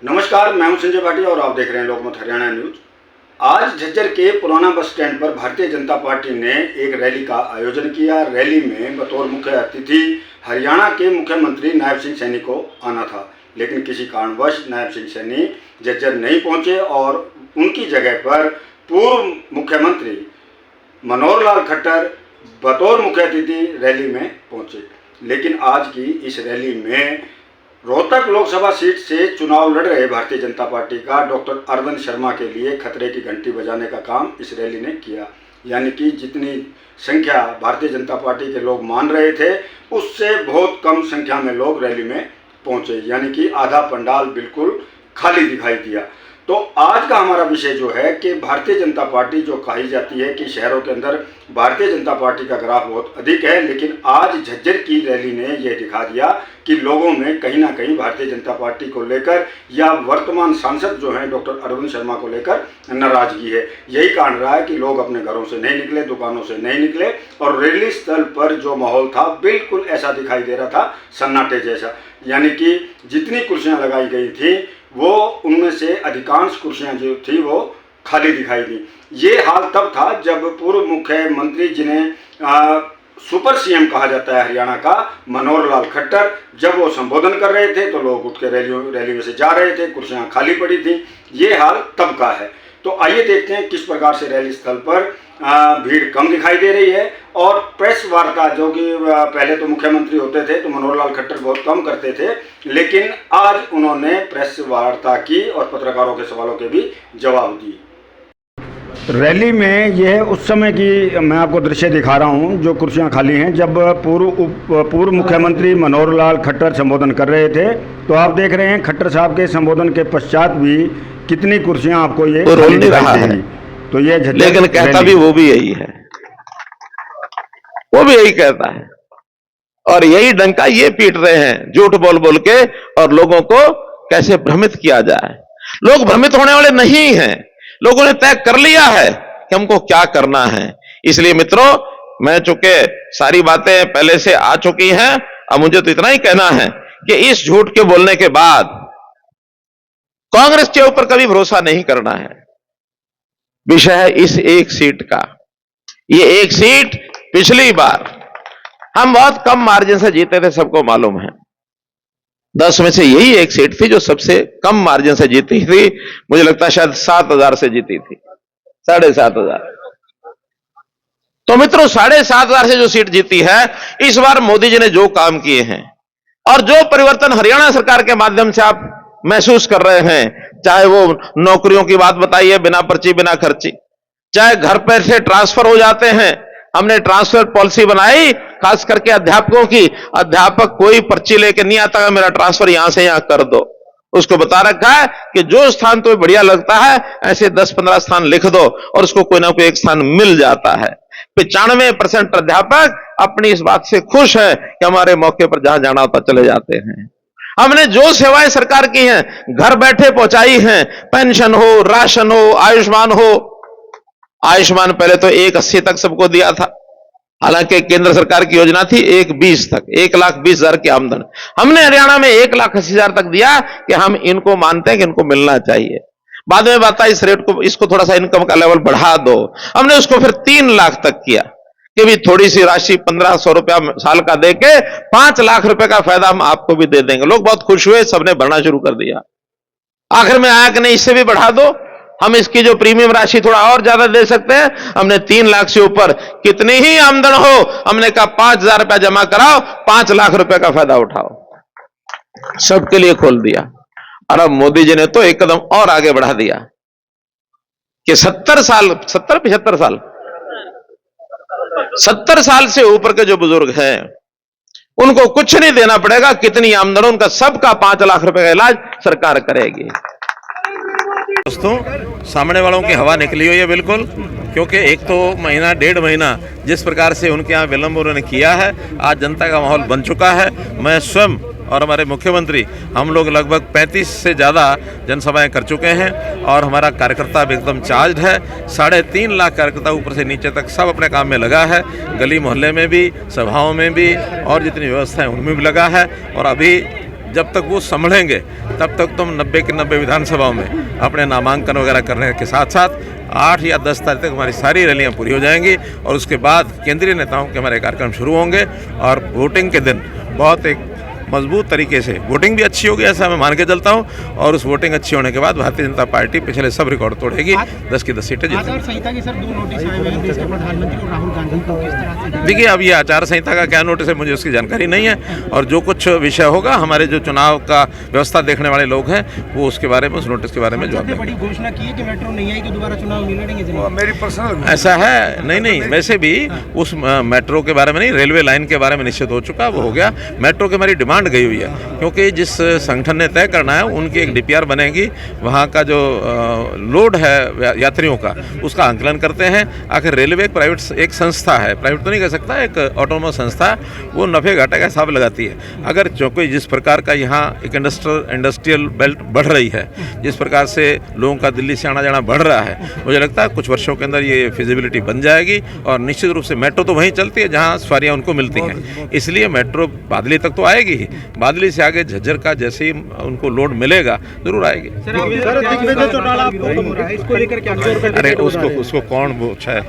नमस्कार, मैं हूं संजय भाटिया और आप देख रहे हैं लोकमत हरियाणा न्यूज। आज झज्जर के पुराना बस स्टैंड पर भारतीय जनता पार्टी ने एक रैली का आयोजन किया। रैली में बतौर मुख्य अतिथि हरियाणा के मुख्यमंत्री नायब सिंह सैनी को आना था, लेकिन किसी कारणवश नायब सिंह सैनी झज्जर नहीं पहुंचे और उनकी जगह पर पूर्व मुख्यमंत्री मनोहर लाल खट्टर बतौर मुख्य अतिथि रैली में पहुंचे। लेकिन आज की इस रैली में रोहतक लोकसभा सीट से चुनाव लड़ रहे भारतीय जनता पार्टी का डॉक्टर अरविंद शर्मा के लिए खतरे की घंटी बजाने का काम इस रैली ने किया। यानी कि जितनी संख्या भारतीय जनता पार्टी के लोग मान रहे थे, उससे बहुत कम संख्या में लोग रैली में पहुंचे, यानी कि आधा पंडाल बिल्कुल खाली दिखाई दिया। तो आज का हमारा विषय जो है कि भारतीय जनता पार्टी जो कही जाती है कि शहरों के अंदर भारतीय जनता पार्टी का ग्राफ बहुत अधिक है, लेकिन आज झज्जर की रैली ने यह दिखा दिया कि लोगों में कहीं ना कहीं भारतीय जनता पार्टी को लेकर या वर्तमान सांसद जो हैं डॉक्टर अरविंद शर्मा को लेकर नाराजगी है। यही कारण रहा है कि लोग अपने घरों से नहीं निकले, दुकानों से नहीं निकले और रैली स्थल पर जो माहौल था बिल्कुल ऐसा दिखाई दे रहा था, सन्नाटे जैसा। यानी कि जितनी कुर्सियां लगाई गई थी वो उनमें से अधिकांश कुर्सियां जो थी वो खाली दिखाई दी। ये हाल तब था जब पूर्व मुख्यमंत्री जिन्हें सुपर सीएम कहा जाता है हरियाणा का, मनोहर लाल खट्टर, जब वो संबोधन कर रहे थे तो लोग उठ के रैली में से जा रहे थे, कुर्सियां खाली पड़ी थी। ये हाल तब का है। तो आइए देखते हैं किस प्रकार से रैली स्थल पर भीड़ कम दिखाई दे रही है और प्रेस वार्ता, जो कि पहले तो मुख्यमंत्री होते थे तो मनोहर लाल खट्टर बहुत कम करते थे, लेकिन आज उन्होंने प्रेस वार्ता की और पत्रकारों के सवालों के भी जवाब दिए। रैली में यह उस समय की मैं आपको दृश्य दिखा रहा हूं जो कुर्सियां खाली हैं, जब पूर्व मुख्यमंत्री मनोहर लाल खट्टर संबोधन कर रहे थे। तो आप देख रहे हैं खट्टर साहब के संबोधन के पश्चात भी कितनी कुर्सियां आपको ये रोल नहीं रहा है। तो ये लेकिन कहता भी वो भी यही है, वो भी यही कहता है और यही डंका ये पीट रहे हैं झूठ बोल बोल के, और लोगों को कैसे भ्रमित किया जाए। लोग भ्रमित होने वाले नहीं हैं, लोगों ने तय कर लिया है कि हमको क्या करना है। इसलिए मित्रों, मैं चूंकि सारी बातें पहले से आ चुकी हैं, अब मुझे तो इतना ही कहना है कि इस झूठ के बोलने के बाद कांग्रेस के ऊपर कभी भरोसा नहीं करना है। विषय है इस एक सीट का। ये एक सीट पिछली बार हम बहुत कम मार्जिन से जीते थे, सबको मालूम है। 10 में से यही एक सीट थी जो सबसे कम मार्जिन से जीती थी। मुझे लगता है शायद 7,000 से जीती थी, 7,500। तो मित्रों, 7,500 से जो सीट जीती है, इस बार मोदी जी ने जो काम किए हैं और जो परिवर्तन हरियाणा सरकार के माध्यम से आप महसूस कर रहे हैं, चाहे वो नौकरियों की बात बताइए, बिना पर्ची बिना खर्ची, चाहे घर पर से ट्रांसफर हो जाते हैं। हमने ट्रांसफर पॉलिसी बनाई खास करके अध्यापकों की। अध्यापक कोई पर्ची लेके नहीं आता है, मेरा ट्रांसफर यहां से यहां कर दो। उसको बता रखा है कि जो स्थान तुम्हें बढ़िया लगता है ऐसे 10-15 स्थान लिख दो और उसको कोई ना कोई एक स्थान मिल जाता है। 95% अध्यापक अपनी इस बात से खुश है कि हमारे मौके पर जहां जाना होता चले जाते हैं। हमने जो सेवाएं सरकार की हैं घर बैठे पहुंचाई हैं, पेंशन हो, राशन हो, आयुष्मान हो। आयुष्मान पहले तो 1,80 तक सबको दिया था, हालांकि केंद्र सरकार की योजना थी 1,20 तक, 1,20,000 की आमदन। हमने हरियाणा में 1,80,000 तक दिया कि हम इनको मानते हैं कि इनको मिलना चाहिए। बाद में बात आई इस रेट को, इसको थोड़ा सा इनकम का लेवल बढ़ा दो। हमने उसको फिर 3 लाख तक किया कि भी थोड़ी सी राशि 1,500 रुपया साल का देके 5 लाख रुपए का फायदा हम आपको भी दे देंगे। लोग बहुत खुश हुए, सबने भरना शुरू कर दिया। आखिर में आया कि नहीं, इससे भी बढ़ा दो, हम इसकी जो प्रीमियम राशि थोड़ा और ज्यादा दे सकते हैं। हमने 3 लाख से ऊपर कितनी ही आमदन हो, हमने कहा 5,000 रुपया जमा कराओ, 5 लाख रुपए का फायदा उठाओ। सबके लिए खोल दिया। और अब मोदी जी ने तो एक कदम और आगे बढ़ा दिया कि 70 साल से ऊपर के जो बुजुर्ग हैं उनको कुछ नहीं देना पड़ेगा। कितनी आमदन, उनका सबका 5 लाख रुपए का इलाज सरकार करेगी। दोस्तों, सामने वालों की हवा निकली हुई है बिल्कुल, क्योंकि एक तो महीना 1.5 महीना जिस प्रकार से उनके यहाँ विलंब उन्होंने किया है, आज जनता का माहौल बन चुका है। मैं स्वयं और हमारे मुख्यमंत्री, हम लोग लगभग 35 से ज़्यादा जनसभाएं कर चुके हैं और हमारा कार्यकर्ता भी एकदम चार्ज है। 3.5 लाख कार्यकर्ता ऊपर से नीचे तक सब अपने काम में लगा है, गली मोहल्ले में भी, सभाओं में भी और जितनी व्यवस्था है उनमें भी लगा है। और अभी जब तक वो संभलेंगे तब तक तुम 90 की 90 विधानसभाओं में अपने नामांकन वगैरह करने के साथ साथ 8 या 10 तारीख तक हमारी सारी रैलियां पूरी हो जाएंगी और उसके बाद केंद्रीय नेताओं के हमारे कार्यक्रम शुरू होंगे और वोटिंग के दिन बहुत एक मजबूत तरीके से वोटिंग भी अच्छी होगी ऐसा मैं मान के चलता हूं और उस वोटिंग अच्छी होने के बाद भारतीय जनता पार्टी पिछले सब रिकॉर्ड तोड़ेगी, 10 की 10 सीटें जीतेगी। आचार संहिता के सर 2 नोटिस आए हुए हैं देश के प्रधानमंत्री और राहुल गांधी को, किस तरह से? देखिए, अब ये आचार संहिता का क्या नोटिस है मुझे उसकी जानकारी नहीं है और जो कुछ विषय होगा हमारे जो चुनाव का व्यवस्था देखने वाले लोग हैं वो उसके बारे में, उस नोटिस के बारे में जवाब देंगे। बड़ी घोषणा की है कि मेट्रो नहीं आएगी, दोबारा चुनाव नहीं लड़ेंगे। मेरी पर्सनल ऐसा है नहीं, वैसे भी उस मेट्रो के बारे में नहीं, रेलवे लाइन के बारे में निश्चित हो चुका, वो हो गया। मेट्रो की हमारी डिमांड गई हुई है क्योंकि जिस संगठन ने तय करना है उनकी एक डीपीआर बनेगी, वहाँ का जो लोड है यात्रियों का उसका आंकलन करते हैं। आखिर रेलवे एक प्राइवेट एक संस्था है, प्राइवेट तो नहीं कह सकता, एक ऑटोनोमस संस्था, वो नफे घाटे का हिसाब लगाती है। अगर जो कोई जिस प्रकार का यहाँ एक इंडस्ट्रियल बेल्ट बढ़ रही है, जिस प्रकार से लोगों का दिल्ली से आना जाना बढ़ रहा है, मुझे लगता है कुछ वर्षों के अंदर ये फिजिबिलिटी बन जाएगी और निश्चित रूप से मेट्रो तो वहीं चलती है जहाँ सवारियाँ उनको मिलती हैं, इसलिए मेट्रो बादली तक तो आएगी ही, बादली से आगे झज्जर का जैसे ही उनको लोड मिलेगा जरूर आएगी। दिग्विजय चौटाला इसको लेकर क्या? अरे उसको कौन पूछा है?